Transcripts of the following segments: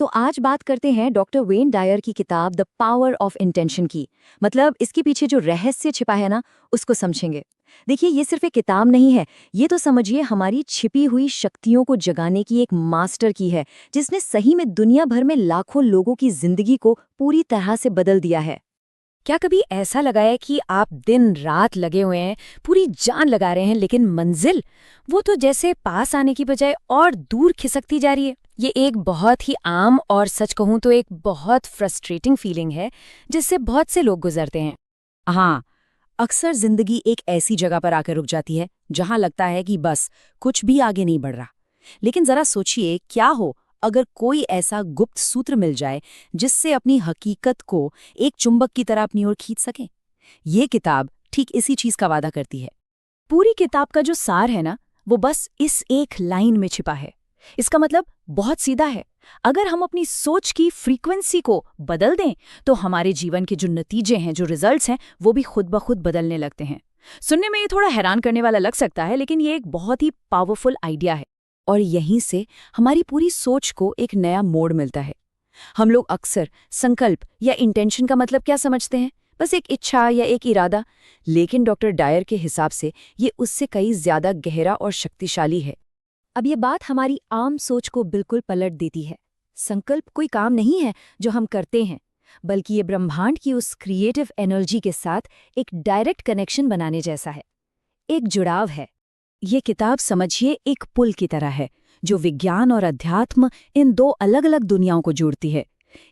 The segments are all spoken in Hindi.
तो आज बात करते हैं डॉक्टर वेन डायर की किताब द पावर ऑफ इंटेंशन की। मतलब इसके पीछे जो रहस्य छिपा है ना, उसको समझेंगे। देखिए, ये सिर्फ एक किताब नहीं है, ये तो समझिए हमारी छिपी हुई शक्तियों को जगाने की एक मास्टर की है, जिसने सही में दुनिया भर में लाखों लोगों की जिंदगी को पूरी तरह से बदल दिया है। क्या कभी ऐसा लगा है कि आप दिन रात लगे हुए हैं, पूरी जान लगा रहे हैं, लेकिन मंजिल वो तो जैसे पास आने की बजाय और दूर खिसकती जा रही है? ये एक बहुत ही आम और सच कहूं तो एक बहुत फ्रस्ट्रेटिंग फीलिंग है जिससे बहुत से लोग गुजरते हैं। हाँ, अक्सर जिंदगी एक ऐसी जगह पर आकर रुक जाती है जहां लगता है कि बस कुछ भी आगे नहीं बढ़ रहा। लेकिन जरा सोचिए, क्या हो अगर कोई ऐसा गुप्त सूत्र मिल जाए जिससे अपनी हकीकत को एक चुंबक की तरह अपनी ओर खींच सके। ये किताब ठीक इसी चीज का वादा करती है। पूरी किताब का जो सार है ना, वो बस इस एक लाइन में छिपा है। इसका मतलब बहुत सीधा है। अगर हम अपनी सोच की फ्रीक्वेंसी को बदल दें तो हमारे जीवन के जो नतीजे हैं, जो रिजल्ट्स हैं, वो भी खुद ब खुद बदलने लगते हैं। सुनने में ये थोड़ा हैरान करने वाला लग सकता है, लेकिन ये एक बहुत ही पावरफुल आइडिया है। और यहीं से हमारी पूरी सोच को एक नया मोड़ मिलता है। हम लोग अक्सर संकल्प या इंटेंशन का मतलब क्या समझते हैं? बस एक इच्छा या एक इरादा। लेकिन डॉक्टर डायर के हिसाब से ये उससे कई ज्यादा गहरा और शक्तिशाली है। अब ये बात हमारी आम सोच को बिल्कुल पलट देती है। संकल्प कोई काम नहीं है जो हम करते हैं, बल्कि ये ब्रह्मांड की उस क्रिएटिव एनर्जी के साथ एक डायरेक्ट कनेक्शन बनाने जैसा है, एक जुड़ाव है। ये किताब समझिए एक पुल की तरह है जो विज्ञान और अध्यात्म, इन दो अलग अलग दुनियाओं को जोड़ती है।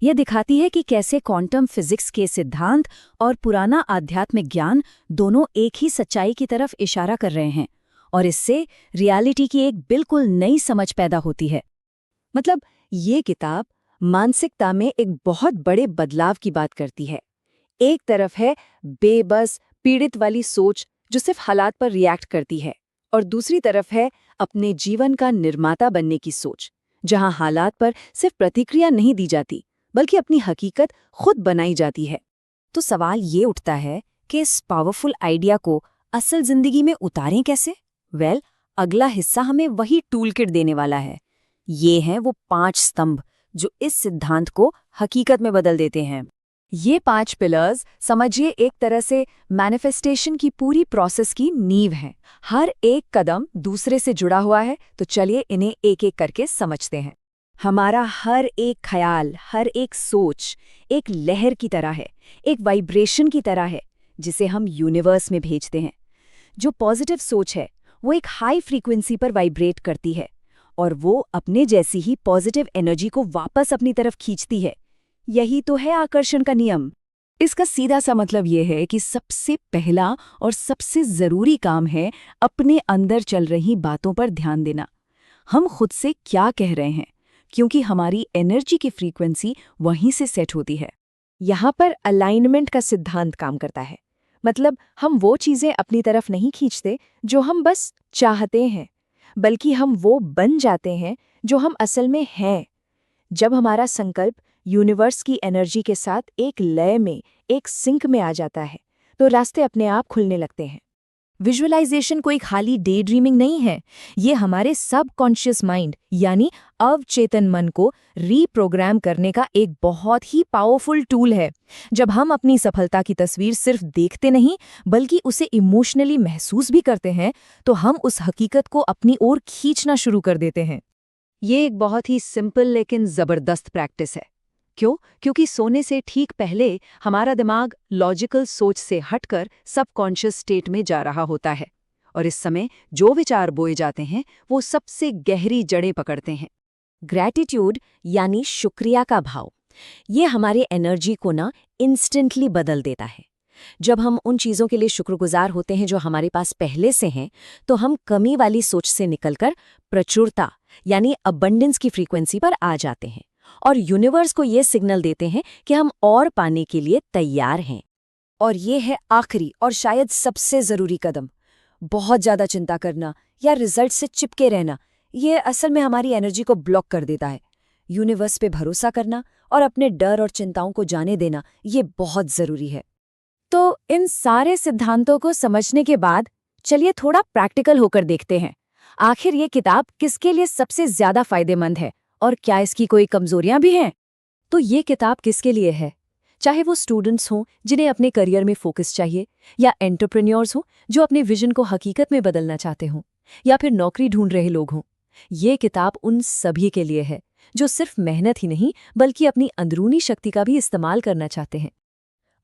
ये दिखाती है कि कैसे क्वांटम फिजिक्स के सिद्धांत और पुराना आध्यात्मिक ज्ञान दोनों एक ही सच्चाई की तरफ इशारा कर रहे हैं, और इससे रियलिटी की एक बिल्कुल नई समझ पैदा होती है। मतलब ये किताब मानसिकता में एक बहुत बड़े बदलाव की बात करती है। एक तरफ है बेबस पीड़ित वाली सोच जो सिर्फ हालात पर रिएक्ट करती है, और दूसरी तरफ है अपने जीवन का निर्माता बनने की सोच, जहां हालात पर सिर्फ प्रतिक्रिया नहीं दी जाती, बल्कि अपनी हकीकत खुद बनाई जाती है। तो सवाल ये उठता है कि इस पावरफुल आइडिया को असल जिंदगी में उतारें कैसे? अगला हिस्सा हमें वही टूल किट देने वाला है। ये हैं वो 5 स्तंभ जो इस सिद्धांत को हकीकत में बदल देते हैं। ये 5 पिलर्स समझिए एक तरह से मैनिफेस्टेशन की पूरी प्रोसेस की नींव हैं। हर एक कदम दूसरे से जुड़ा हुआ है, तो चलिए इन्हें एक एक करके समझते हैं। हमारा हर एक ख्याल, हर एक सोच एक लहर की तरह है, एक वाइब्रेशन की तरह है, जिसे हम यूनिवर्स में भेजते हैं। जो पॉजिटिव सोच है वो एक हाई फ्रीक्वेंसी पर वाइब्रेट करती है, और वो अपने जैसी ही पॉजिटिव एनर्जी को वापस अपनी तरफ खींचती है। यही तो है आकर्षण का नियम। इसका सीधा सा मतलब यह है कि सबसे पहला और सबसे जरूरी काम है अपने अंदर चल रही बातों पर ध्यान देना। हम खुद से क्या कह रहे हैं, क्योंकि हमारी एनर्जी की फ्रीक्वेंसी वहीं से सेट होती है। यहाँ पर अलाइनमेंट का सिद्धांत काम करता है। मतलब हम वो चीजें अपनी तरफ नहीं खींचते जो हम बस चाहते हैं, बल्कि हम वो बन जाते हैं जो हम असल में हैं। जब हमारा संकल्प यूनिवर्स की एनर्जी के साथ एक लय में, एक सिंक में आ जाता है, तो रास्ते अपने आप खुलने लगते हैं। विजुअलाइजेशन कोई खाली डे ड्रीमिंग नहीं है, ये हमारे सबकॉन्शियस माइंड यानी अवचेतन मन को रीप्रोग्राम करने का एक बहुत ही पावरफुल टूल है। जब हम अपनी सफलता की तस्वीर सिर्फ देखते नहीं, बल्कि उसे इमोशनली महसूस भी करते हैं, तो हम उस हकीकत को अपनी ओर खींचना शुरू कर देते हैं। ये एक बहुत ही सिंपल लेकिन जबरदस्त प्रैक्टिस है। क्यों? क्योंकि सोने से ठीक पहले हमारा दिमाग लॉजिकल सोच से हटकर सबकॉन्शियस स्टेट में जा रहा होता है, और इस समय जो विचार बोए जाते हैं वो सबसे गहरी जड़ें पकड़ते हैं। ग्रैटिट्यूड यानी शुक्रिया का भाव, ये हमारी एनर्जी को ना इंस्टेंटली बदल देता है। जब हम उन चीज़ों के लिए शुक्रगुजार होते हैं जो हमारे पास पहले से हैं, तो हम कमी वाली सोच से निकलकर प्रचुरता यानी अबंडेंस की फ्रीक्वेंसी पर आ जाते हैं, और यूनिवर्स को ये सिग्नल देते हैं कि हम और पाने के लिए तैयार हैं। और ये है आखिरी और शायद सबसे ज़रूरी कदम। बहुत ज़्यादा चिंता करना या रिजल्ट से चिपके रहना, ये असल में हमारी एनर्जी को ब्लॉक कर देता है। यूनिवर्स पे भरोसा करना और अपने डर और चिंताओं को जाने देना, ये बहुत ज़रूरी है। तो इन सारे सिद्धांतों को समझने के बाद चलिए थोड़ा प्रैक्टिकल होकर देखते हैं। आखिर ये किताब किसके लिए सबसे ज़्यादा फायदेमंद है और क्या इसकी कोई कमजोरियां भी हैं? तो ये किताब किसके लिए है? चाहे वो स्टूडेंट्स हों जिन्हें अपने करियर में फोकस चाहिए, या एंटरप्रेन्योर्स हों जो अपने विजन को हकीकत में बदलना चाहते हों, या फिर नौकरी ढूंढ रहे लोग हों। ये किताब उन सभी के लिए है जो सिर्फ मेहनत ही नहीं बल्कि अपनी अंदरूनी शक्ति का भी इस्तेमाल करना चाहते हैं।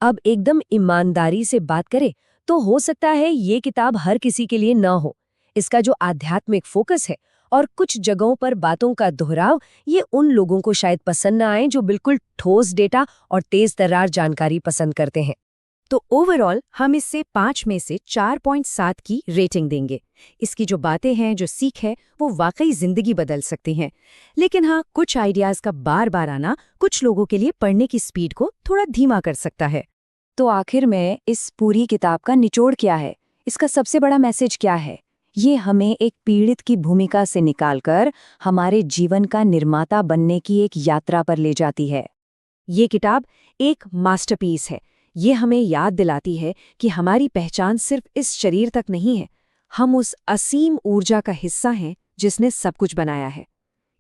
अब एकदम ईमानदारी से बात करें तो हो सकता है ये किताब हर किसी के लिए न हो। इसका जो आध्यात्मिक फोकस है और कुछ जगहों पर बातों का दोहराव, ये उन लोगों को शायद पसंद न आए जो बिल्कुल ठोस डेटा और तेज तर्रार जानकारी पसंद करते हैं। तो ओवरऑल हम इससे 5 में से 4.7 की रेटिंग देंगे। इसकी जो बातें हैं, जो सीख है, वो वाकई जिंदगी बदल सकती हैं। लेकिन हाँ, कुछ आइडियाज का बार बार आना कुछ लोगों के लिए पढ़ने की स्पीड को थोड़ा धीमा कर सकता है। तो आखिर में इस पूरी किताब का निचोड़ क्या है? इसका सबसे बड़ा मैसेज क्या है? ये हमें एक पीड़ित की भूमिका से निकालकर हमारे जीवन का निर्माता बनने की एक यात्रा पर ले जाती है। ये किताब एक मास्टरपीस है। ये हमें याद दिलाती है कि हमारी पहचान सिर्फ इस शरीर तक नहीं है, हम उस असीम ऊर्जा का हिस्सा हैं जिसने सब कुछ बनाया है।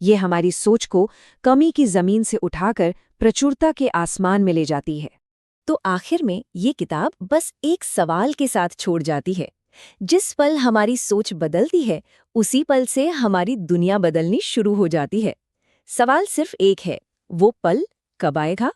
ये हमारी सोच को कमी की जमीन से उठाकर प्रचुरता के आसमान में ले जाती है। तो आखिर में ये किताब बस एक सवाल के साथ छोड़ जाती है। जिस पल हमारी सोच बदलती है, उसी पल से हमारी दुनिया बदलनी शुरू हो जाती है। सवाल सिर्फ एक है, वो पल कब आएगा?